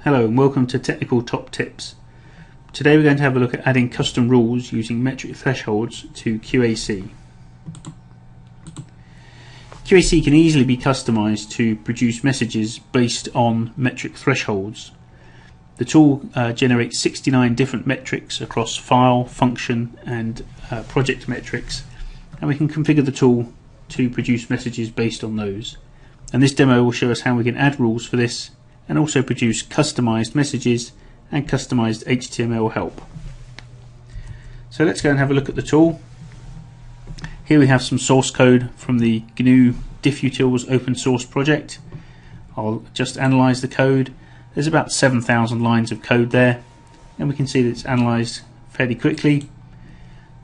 Hello and welcome to Technical Top Tips. Today we're going to have a look at adding custom rules using metric thresholds to QAC. QAC can easily be customized to produce messages based on metric thresholds. The tool generates 69 different metrics across file, function and project metrics, and we can configure the tool to produce messages based on those. And this demo will show us how we can add rules for this and also produce customized messages and customized HTML help. So let's go and have a look at the tool. Here we have some source code from the GNU diffutils open source project. I'll just analyze the code. There's about 7,000 lines of code there, and we can see that it's analyzed fairly quickly.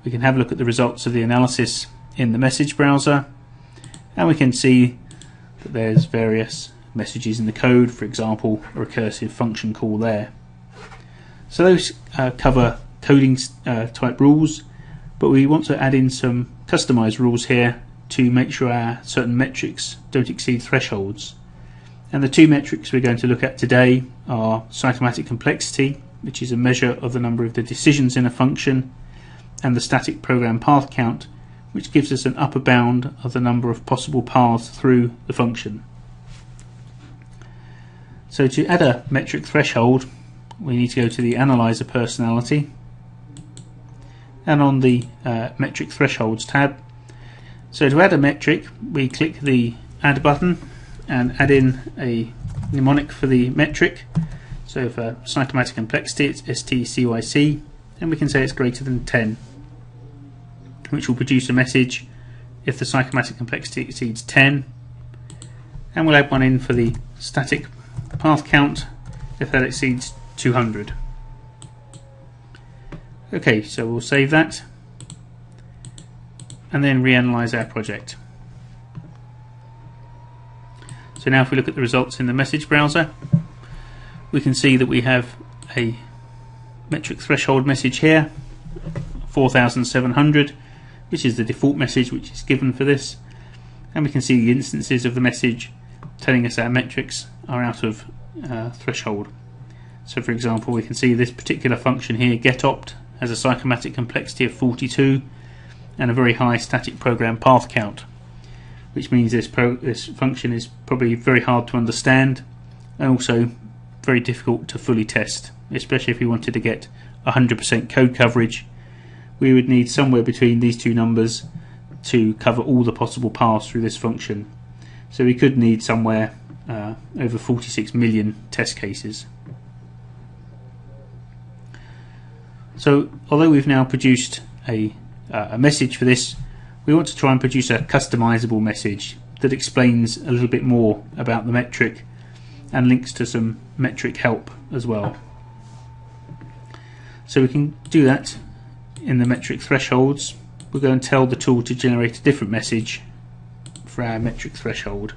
We can have a look at the results of the analysis in the message browser, and we can see that there's various messages in the code, for example a recursive function call there. So those cover coding type rules, but we want to add in some customized rules here to make sure our certain metrics don't exceed thresholds. And the two metrics we're going to look at today are cytomatic complexity, which is a measure of the number of the decisions in a function, and the static program path count, which gives us an upper bound of the number of possible paths through the function. So to add a metric threshold, we need to go to the Analyzer personality, and on the Metric Thresholds tab. So to add a metric, we click the Add button and add in a mnemonic for the metric. So for cytomatic complexity, it's STCYC, and we can say it's greater than 10, which will produce a message if the cytomatic complexity exceeds 10. And we'll add one in for the static path count if that exceeds 200. Okay, so we'll save that and then reanalyze our project. So now if we look at the results in the message browser, we can see that we have a metric threshold message here, 4,700, which is the default message which is given for this, and we can see the instances of the message telling us our metrics are out of threshold. So for example, we can see this particular function here, getOpt, has a cytomatic complexity of 42 and a very high static program path count, which means this function is probably very hard to understand and also very difficult to fully test, especially if we wanted to get 100% code coverage. We would need somewhere between these two numbers to cover all the possible paths through this function. So we could need somewhere over 46 million test cases. So although we've now produced a message for this, we want to try and produce a customizable message that explains a little bit more about the metric and links to some metric help as well. So we can do that in the metric thresholds. We'll go and tell the tool to generate a different message for our metric threshold.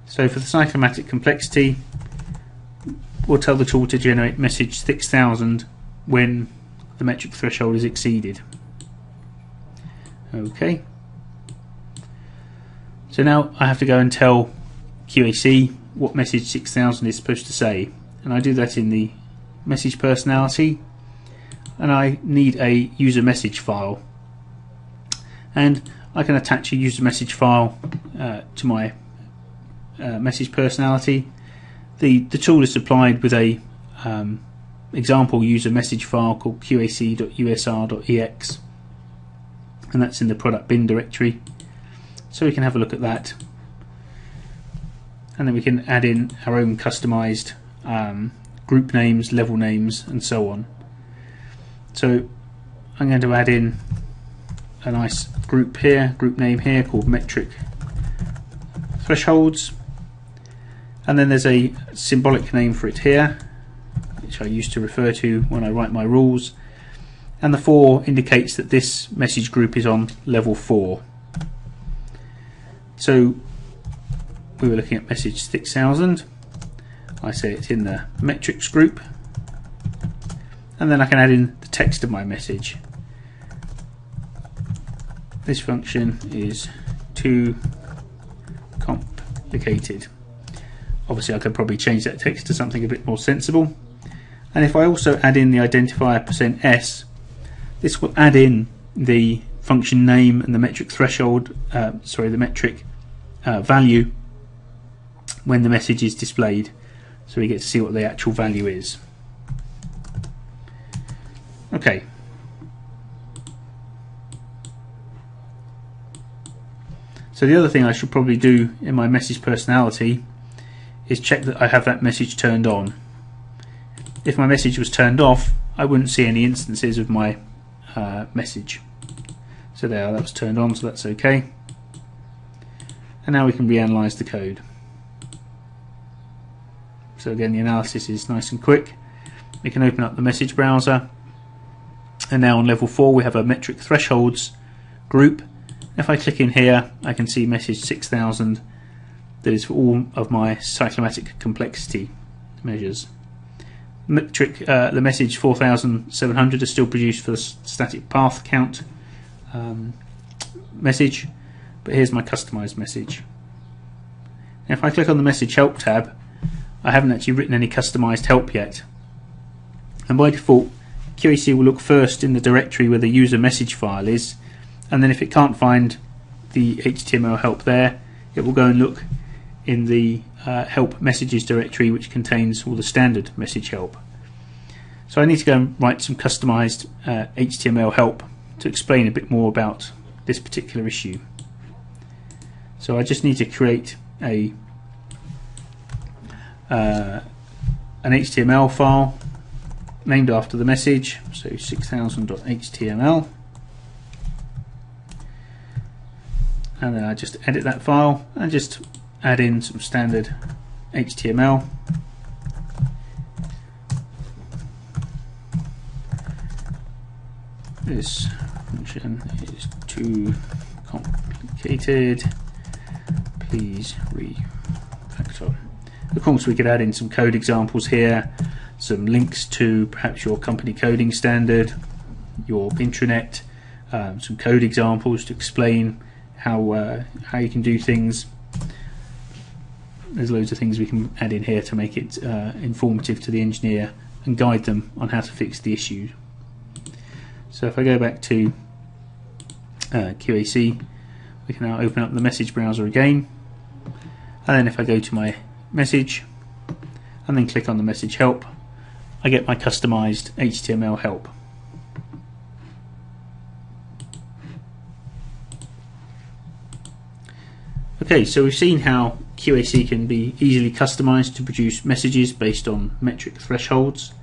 So for the cytomatic complexity, we'll tell the tool to generate message 6000 when the metric threshold is exceeded. Okay. So now I have to go and tell QAC what message 6000 is supposed to say, and I do that in the message personality, and I need a user message file, and I can attach a user message file to my message personality. The tool is supplied with a example user message file called qac.usr.ex, and that's in the product bin directory, so we can have a look at that, and then we can add in our own customized group names, level names and so on. So I'm going to add in a nice group name here called metric thresholds, and then there's a symbolic name for it here which I used to refer to when I write my rules, and the 4 indicates that this message group is on level 4. So we were looking at message 6000. I say it's in the metrics group, and then I can add in the text of my message. This function is too complicated. Obviously I could probably change that text to something a bit more sensible. And if I also add in the identifier %s, this will add in the function name and the metric threshold, the metric value when the message is displayed, so we get to see what the actual value is. Okay. So the other thing I should probably do in my message personality is check that I have that message turned on. If my message was turned off, I wouldn't see any instances of my message. So there, that was turned on, so that's okay. And now we can reanalyze the code. So again, the analysis is nice and quick. We can open up the message browser, and now on level 4 we have a metric thresholds group. If I click in here, I can see message 6000 that is for all of my cyclomatic complexity measures. The message 4700 is still produced for the static path count message, but here's my customized message. Now if I click on the message help tab, I haven't actually written any customized help yet, and by default QAC will look first in the directory where the user message file is, and then if it can't find the HTML help there, it will go and look in the help messages directory, which contains all the standard message help. So I need to go and write some customized HTML help to explain a bit more about this particular issue. So I just need to create an HTML file named after the message, so 6000.html, and then I just edit that file and just add in some standard HTML. This function is too complicated, please refactor. Of course we could add in some code examples here, some links to perhaps your company coding standard, your intranet, some code examples to explain how you can do things. There's loads of things we can add in here to make it informative to the engineer and guide them on how to fix the issue. So if I go back to QAC, we can now open up the message browser again, and then if I go to my message and then click on the message help, I get my customized HTML help. Okay, so we've seen how QAC can be easily customized to produce messages based on metric thresholds,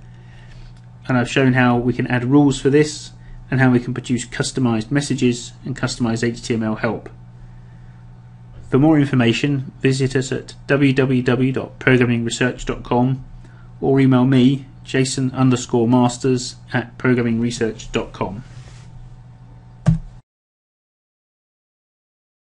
and I've shown how we can add rules for this and how we can produce customized messages and customized HTML help. For more information, visit us at www.programmingresearch.com or email me, Jason_masters@programmingresearch.com.